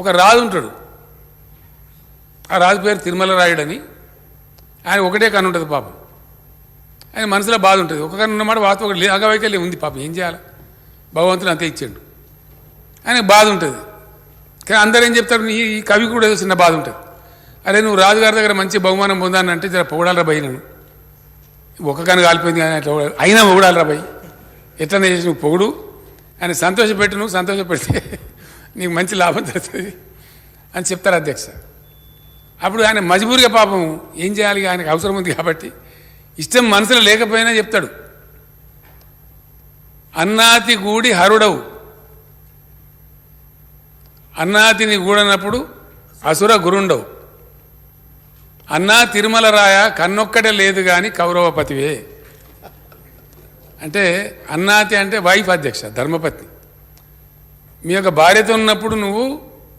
ఒక రాజు ఉంటాడు. ఆ రాజు పేరు తిరుమల రాయుడని. ఆయన ఒకటే కన్ను ఉంటుంది పాపం. ఆయన మనసులో బాధ ఉంటుంది. ఒక కన్ను ఉన్నమాట వాస్తవం ఒకటి అగవైకల్యం ఉంది పాపం. ఏం చేయాలి? భగవంతుడు అంతే ఇచ్చాడు. ఆయనకు బాధ ఉంటుంది. కానీ అందరూ ఏం చెప్తారు? ఈ కవి కూడా ఏదో చిన్న బాధ ఉంటుంది. అరే నువ్వు రాజుగారి దగ్గర మంచి బహుమానం పొందాను అంటే జర పొగడాలరా భయ్, నేను ఒక కన్ను కాలిపోయింది కానీ అట్లా అయినా పొగడాలరా భయ్, ఎట్లనే చేసి నువ్వు పొగుడు, ఆయన సంతోషపెట్టు, నువ్వు సంతోషపెడితే నీకు మంచి లాభం జరుగుతుంది అని చెప్తారు అధ్యక్ష. అప్పుడు ఆయన మజబూరిగా పాపం ఏం చేయాలి, ఆయనకు అవసరం ఉంది కాబట్టి ఇష్టం మనసులో లేకపోయినా చెప్తాడు. అన్నాతి గూడి హరుడవు, అన్నాతిని గూడనప్పుడు అసుర గురుండవు, అన్నా తిరుమల రాయ కన్నొక్కటే లేదు కానీ కౌరవపతివే. అంటే అన్నాతి అంటే వైఫ్ అధ్యక్ష, ధర్మపత్ని. మీ యొక్క భార్యతో ఉన్నప్పుడు నువ్వు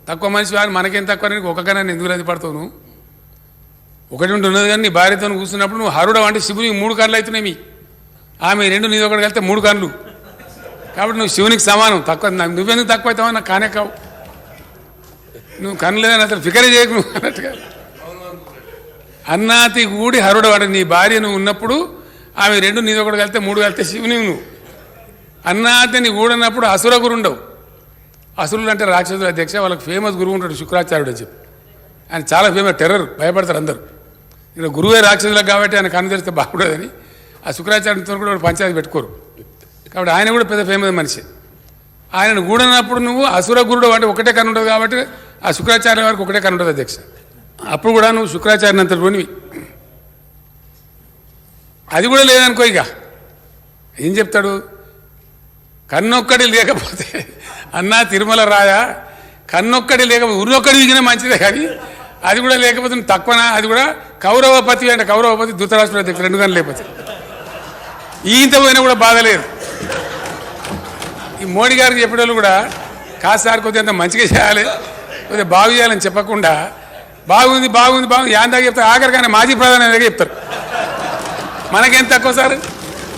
తక్కువ మనిషి వారు మనకేం తక్కువ, నీకు ఒకగానే ఎందుకు రద్దు పడతావు? నువ్వు ఒకటి ఉన్నది కానీ నీ భార్యతో కూర్చున్నప్పుడు నువ్వు హరుడు అంటే శివునికి 3 కళ్ళు అవుతున్నాయి. ఆమె 2 నీది ఒకటి కలిస్తే 3 కళ్ళు. కాబట్టి నువ్వు శివునికి సమానం. తక్కువ నువ్వెందుకు తక్కువ అవుతావా? నాకు కానే కావు. నువ్వు కన్ను లేదని అసలు ఫికరే చేయకు నువ్వు అన్నట్టుగా. అన్నాతి గూడి హరుడు అంటే నీ భార్య నువ్వు ఉన్నప్పుడు ఆమె 2 నీది ఒకటి కలిస్తే 3 కలిస్తే శివుని నువ్వు. అన్నాతిని గూడన్నప్పుడు అసుర గురుండవు. అసురులు అంటే రాక్షసులు అధ్యక్ష. వాళ్ళకి ఫేమస్ గురువు ఉంటాడు శుక్రాచార్యుడు అని చెప్పి. ఆయన చాలా ఫేమస్, టెర్రర్, భయపడతారు అందరూ. ఇక్కడ గురువే రాక్షసులకు కాబట్టి ఆయన కన్ను తెరిస్తే బాగుండదని ఆ శుక్రాచార్యునితో కూడా పంచాయతీ పెట్టుకోరు. కాబట్టి ఆయన కూడా పెద్ద ఫేమస్ మనిషి. ఆయనను గూడనప్పుడు నువ్వు అసుర గురుడు అంటే ఒకటే కన్ను ఉంటుంది కాబట్టి ఆ శుక్రాచార్య వారికి ఒకటే కన్ను ఉంటుంది అధ్యక్ష. అప్పుడు కూడా నువ్వు శుక్రాచార్యని అంత పోనివి. అది కూడా లేదనుకో, ఇక ఏం చెప్తాడు? కన్నొక్కడి లేకపోతే అన్నా తిరుమల రాయ కన్నొక్కడి లేకపోతే ఉన్నొక్కడి దిగినా మంచిదే, కానీ అది కూడా లేకపోతే తక్కువనా? అది కూడా కౌరవపతి అంటే కౌరవపతి ధృతరాష్ట్ర అధ్యక్షుడు 2 గంటలు లేకపోతే ఈంత పోయినా కూడా బాధ లేదు. ఈ మోడీ గారికి చెప్పేవాళ్ళు కూడా కాసారి కొద్దిగా అంత మంచిగా చేయాలి, కొద్దిగా బాగు చేయాలని చెప్పకుండా బాగుంది బాగుంది బాగుంది యాందాక చెప్తారు. ఆఖరికైనా మాజీ ప్రధాని దగ్గర చెప్తారు. మనకేం తక్కువ సార్?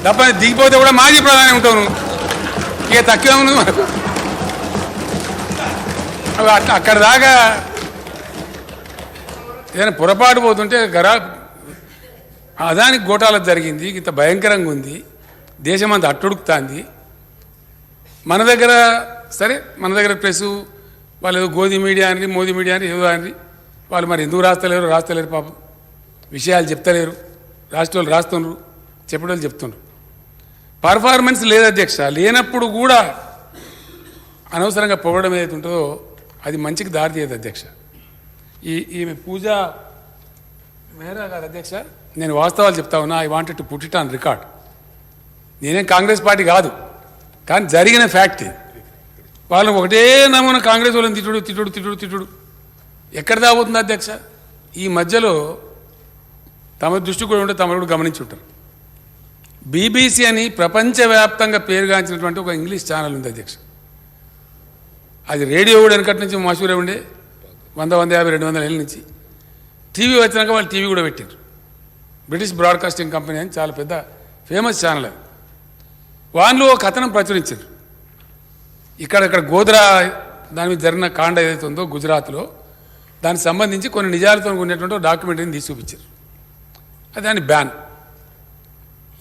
తప్ప దిగిపోతే కూడా మాజీ ప్రధాని ఉంటావు నువ్వు, ఇక తక్కువ ఉంది మనకు. అక్కడ దాకా ఏదైనా పొరపాటు పోతుంటే అదానికి గోటాలకు జరిగింది, ఇంత భయంకరంగా ఉంది, దేశం అంతా అట్టుడుకుతుంది. మన దగ్గర సరే, మన దగ్గర ప్రెస్ వాళ్ళు ఏదో గోధి మీడియా అని మోదీ మీడియా అని ఏదో అని వాళ్ళు మరి ఎందుకు రాస్తలేరు పాపం, విషయాలు చెప్తలేరు. రాష్ట్రాలు రాస్తున్నారు, చెప్పేవాళ్ళు చెప్తున్నారు. పర్ఫార్మెన్స్ లేదు అధ్యక్ష. లేనప్పుడు కూడా అనవసరంగా పొగడం ఏదైతే ఉంటుందో అది మంచికి దారి తీయదు అధ్యక్ష. ఈమె పూజ మేరా గారు అధ్యక్ష, నేను వాస్తవాలు చెప్తా ఉన్నా. I wanted to put it on record. నేనేం కాంగ్రెస్ పార్టీ కాదు, కానీ జరిగిన ఫ్యాక్ట్. వాళ్ళని ఒకటే నమూనా కాంగ్రెస్ వాళ్ళని తిట్టుడు తిట్టుడు తిట్టుడు తిట్టుడు ఎక్కడ దాగుతుంది అధ్యక్ష? ఈ మధ్యలో తమ దృష్టి కూడా ఉంటే తమరు కూడా గమనించి ఉంటారు. బీబీసీ అని ప్రపంచవ్యాప్తంగా పేరుగాంచినటువంటి ఒక ఇంగ్లీష్ ఛానల్ ఉంది అధ్యక్ష. అది రేడియో కూడా వెనకటి నుంచి మషూరే ఉండే 100, 150, 200 ఏళ్ళ నుంచి. టీవీ వచ్చినాక వాళ్ళు టీవీ కూడా పెట్టారు. బ్రిటిష్ బ్రాడ్కాస్టింగ్ కంపెనీ అని చాలా పెద్ద ఫేమస్ ఛానల్ అది. వాళ్ళు ఒక కథనం ప్రచురించారు. ఇక్కడ గోద్రా దాని మీద జరిగిన కాండ ఏదైతే ఉందో గుజరాత్లో, దానికి సంబంధించి కొన్ని నిజాలతో ఉండేటువంటి డాక్యుమెంటరీని తీసి చూపించారు. అది దాని బ్యాన్.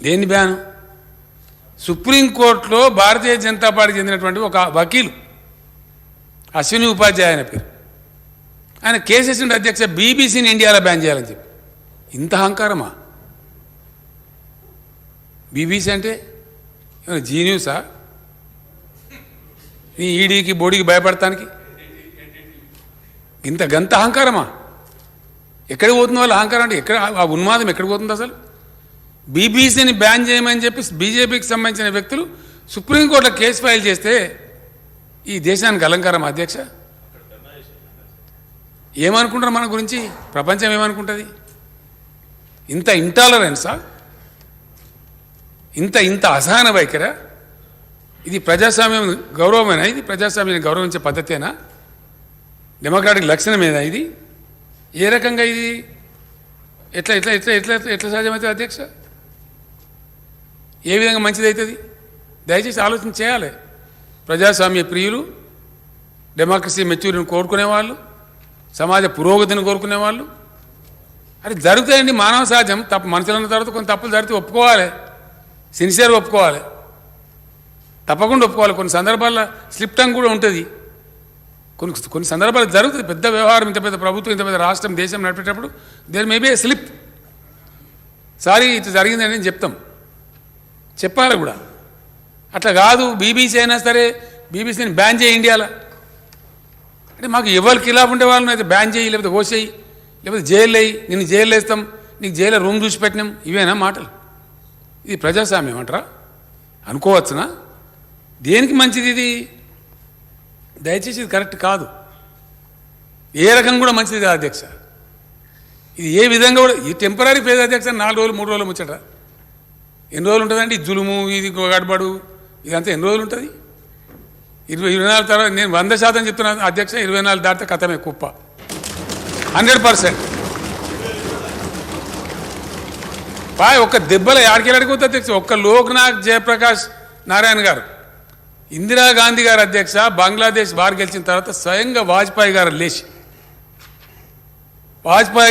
దేని బ్యాన్? సుప్రీంకోర్టులో భారతీయ జనతా పార్టీకి చెందినటువంటి ఒక వకీలు అశ్విని ఉపాధ్యాయ ఆయన పేరు, ఆయన కేసేసిండు అధ్యక్ష, బీబీసీని ఇండియాలో బ్యాన్ చేయాలని చెప్పి. ఇంత అహంకారమా? బీబీసీ అంటే ఏమైనా జీ న్యూసా? నీ ఈడీకి బోడీకి భయపడటానికి గంత అహంకారమా? ఎక్కడికి పోతుంది వాళ్ళ అహంకారం? అంటే ఎక్కడ ఆ ఉన్మాదం ఎక్కడికి పోతుంది అసలు? బీబీసీని బ్యాన్ చేయమని చెప్పి బీజేపీకి సంబంధించిన వ్యక్తులు సుప్రీంకోర్టులో కేసు ఫైల్ చేస్తే ఈ దేశానికి అలంకారం అధ్యక్ష. ఏమనుకుంటారు మన గురించి? ప్రపంచం ఏమనుకుంటుంది? ఇంత ఇంటాలరెన్సా? ఇంత అసహన వైఖరా? ఇది ప్రజాస్వామ్యం గౌరవమేనా? ఇది ప్రజాస్వామ్యాన్ని గౌరవించే పద్ధతేనా? డెమోక్రాటిక్ లక్షణమేనా ఇది? ఏ రకంగా ఇది ఎట్లా ఎట్లా ఎట్లా ఎట్లా ఎట్లా సాధ్యమవుతుంది అధ్యక్ష? ఏ విధంగా మంచిది అవుతుంది? దయచేసి ఆలోచన చేయాలి. ప్రజాస్వామ్య ప్రియులు, డెమోక్రసీ మెచ్యూరిటీని కోరుకునేవాళ్ళు, సమాజ పురోగతిని కోరుకునేవాళ్ళు. అది జరుగుతాయండి, మానవ సహజం. తప్పు మనుషులు అన్న తర్వాత కొన్ని తప్పులు జరిగితే ఒప్పుకోవాలి, సిన్సియర్గా ఒప్పుకోవాలి, తప్పకుండా ఒప్పుకోవాలి. కొన్ని సందర్భాల్లో స్లిప్ టంగ్ కూడా ఉంటుంది. కొన్ని సందర్భాలు జరుగుతుంది. పెద్ద వ్యవహారం, ఇంత పెద్ద ప్రభుత్వం, ఇంత పెద్ద రాష్ట్రం, దేశం నడిపేటప్పుడు there maybe a slip. Sorry ఇట్లా జరిగిందని నేను చెప్తాం, చెప్పాలి కూడా. అట్లా కాదు బీబీసీ అయినా సరే బీబీసీని బ్యాన్ చేయి ఇండియాలో అంటే మాకు ఎవరికి ఖిలాఫ్ ఉండే వాళ్ళని అయితే బ్యాన్ చేయి, లేకపోతే కోసేయి, లేకపోతే జైలు వేయి, నిన్ను జైలు వేస్తాం, నీకు జైల్లో రూమ్ చూసి పెట్టినాం, ఇవేనా మాటలు? ఇది ప్రజాస్వామ్యం అంటారా? అనుకోవచ్చునా? దేనికి మంచిది ఇది? దయచేసి ఇది కరెక్ట్ కాదు, ఏ రకం కూడా మంచిది కాదు అధ్యక్ష. ఇది ఏ విధంగా కూడా ఈ టెంపరీ ఫేజ్ అధ్యక్ష 4 రోజులు 3 రోజులు ముచ్చట. ఎన్ని రోజులు ఉంటుందండి ఈ జులుము, ఇది గడబడు, ఇదంతా ఎన్ని రోజులు ఉంటుంది? 24 తర్వాత నేను 100% చెప్తున్నాను అధ్యక్ష, 24 దాటితే కథమే కుప్ప, 100%. ఒక్క దెబ్బల ఆడికెళ్ళాడిపోతే అధ్యక్ష. ఒక్క లోక్నాథ్ జయప్రకాష్ నారాయణ గారు, ఇందిరాగాంధీ గారు అధ్యక్ష బంగ్లాదేశ్ వారు గెలిచిన తర్వాత స్వయంగా వాజ్పేయి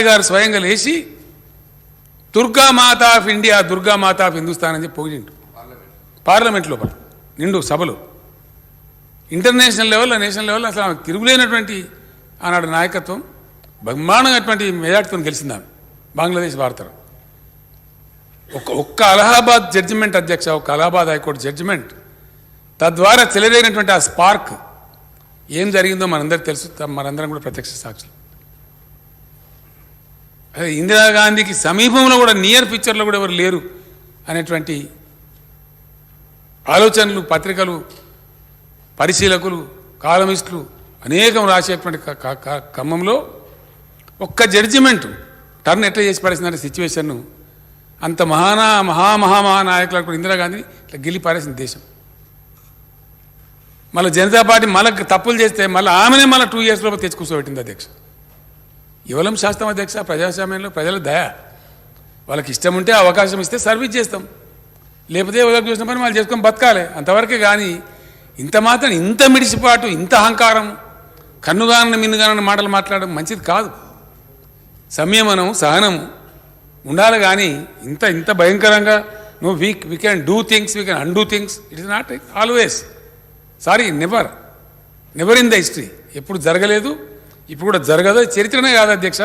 గారు స్వయంగా లేచి Durgamata of India, Durgamata of Hindustan అని చెప్పి పొగిడిండు పార్లమెంట్ లోపల నిండు సభలో. ఇంటర్నేషనల్ లెవెల్లో, నేషనల్ లెవెల్లో అసలు ఆమెకు తిరుగులేనటువంటి ఆనాడు నాయకత్వం, బ్రహ్మాండమైనటువంటి మెజార్టీతో గెలిచింది ఆమె బంగ్లాదేశ్ భారతరం. ఒక్క అలహాబాద్ జడ్జిమెంట్ అధ్యక్ష, ఒక్క అలహాబాద్ హైకోర్టు జడ్జిమెంట్, తద్వారా చెలరేగినటువంటి ఆ స్పార్క్ ఏం జరిగిందో మనందరికీ తెలుసు, మనందరం కూడా ప్రత్యక్ష సాక్షులు. అదే ఇందిరాగాంధీకి సమీపంలో కూడా, నియర్ పిక్చర్లో కూడా ఎవరు లేరు అనేటువంటి ఆలోచనలు పత్రికలు, పరిశీలకులు, కాలమిస్టులు అనేకం రాసేటువంటి క్రమంలో ఒక్క జడ్జిమెంట్ టర్న్ ఎట్లా చేసి పడేసిందంటే సిచ్యువేషన్ను, అంత మహానాయకులకు ఇందిరాగాంధీని ఇట్లా గిల్లి పారేసింది దేశం. మళ్ళీ జనతా పార్టీ మళ్ళీ తప్పులు చేస్తే మళ్ళీ ఆమెనే మళ్ళీ 2 years లోపల తెచ్చి కూర్చోబెట్టింది అధ్యక్ష. ఇవ్వలం శాస్త్రం అధ్యక్ష, ప్రజాస్వామ్యంలో ప్రజల దయ. వాళ్ళకి ఇష్టం ఉంటే అవకాశం ఇస్తే సర్వీస్ చేస్తాం, లేకపోతే ఎవరికి చూసిన పని వాళ్ళు చేసుకొని బతకాలి, అంతవరకే. కానీ ఇంత మాత్రం, ఇంత మిడిసిపాటు, ఇంత అహంకారం, కన్నుగానని మిన్నుగానని మాటలు మాట్లాడడం మంచిది కాదు. సంయమనం, సహనము ఉండాలి. కానీ ఇంత భయంకరంగా we can do things, we can undo things, it is not always, sorry, never in the history. ఎప్పుడు జరగలేదు, ఇప్పుడు కూడా జరగదు. చరిత్రనే కాదు అధ్యక్ష,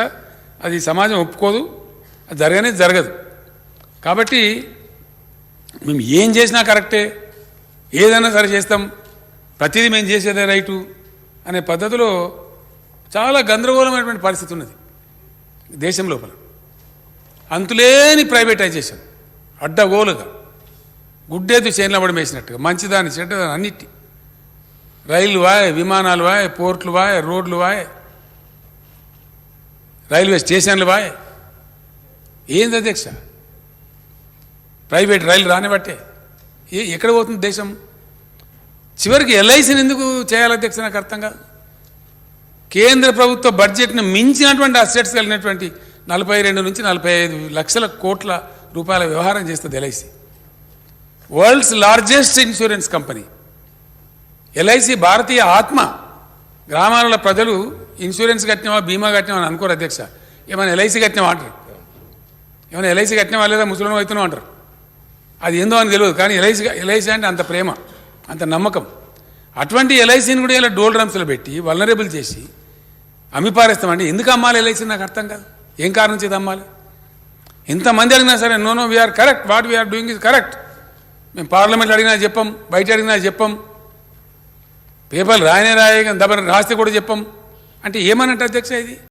అది సమాజం ఒప్పుకోదు, అది జరగదు. కాబట్టి మేము ఏం చేసినా కరెక్టే, ఏదైనా సరే చేస్తాం, ప్రతిదీ మేము చేసేదే రైటు అనే పద్ధతిలో చాలా గందరగోళమైనటువంటి పరిస్థితి ఉన్నది దేశం లోపల. అంతులేని ప్రైవేటైజేషన్, అడ్డగోలుగా గుడ్డేది చేనులో పడి వేసినట్టుగా, మంచిదాన్ని చెడ్డదాన్ని అన్నిటి, రైళ్ళు వాయ్, విమానాలు వాయ్, పోర్ట్లు వాయ్, రోడ్లు వాయ్, రైల్వే స్టేషన్లు వాయ్. ఏంది అధ్యక్ష? ప్రైవేట్ రైలు రానిబట్టే ఎక్కడ పోతుంది దేశం? చివరికి ఎల్ఐసిని ఎందుకు చేయాలి అధ్యక్ష? నాకు అర్థం కాదు. కేంద్ర ప్రభుత్వ బడ్జెట్ను మించినటువంటి అసెట్స్ కలిగినటువంటి 42 నుంచి 45 లక్షల కోట్ల రూపాయల వ్యవహారం చేస్తుంది LIC. World's largest insurance company LIC, భారతీయ ఆత్మ. గ్రామాల ప్రజలు ఇన్సూరెన్స్ కట్టినావా, బీమా కట్టినావా అని అనుకోరు అధ్యక్ష. ఏమైనా ఎల్ఐసి కట్టినావా అంటారు, ఏమైనా ఎల్ఐసి కట్టినావా లేదా ముసలిం అవుతున్నావు అంటారు. అది ఏందో అని తెలియదు, కానీ ఎల్ఐసి అంటే అంత ప్రేమ, అంత నమ్మకం. అటువంటి ఎల్ఐసిని కూడా ఇలా డోల్ డ్రమ్స్లో పెట్టి వల్నరబుల్ చేసి అమ్మిపారేస్తామండి. ఎందుకు అమ్మాలి ఎల్ఐసి? నాకు అర్థం కాదు. ఏం కారణం చేత అమ్మాలి? ఎంతమంది అడిగినా సరే no we are correct, what we are doing is correct. మేము పార్లమెంట్లో అడిగినా చెప్పం, బయట అడిగినా చెప్పం, పేపర్లు రాయనే రాస్తే కూడా చెప్పం. అంటే ఏమన్నట్టు అధ్యక్ష ఇది?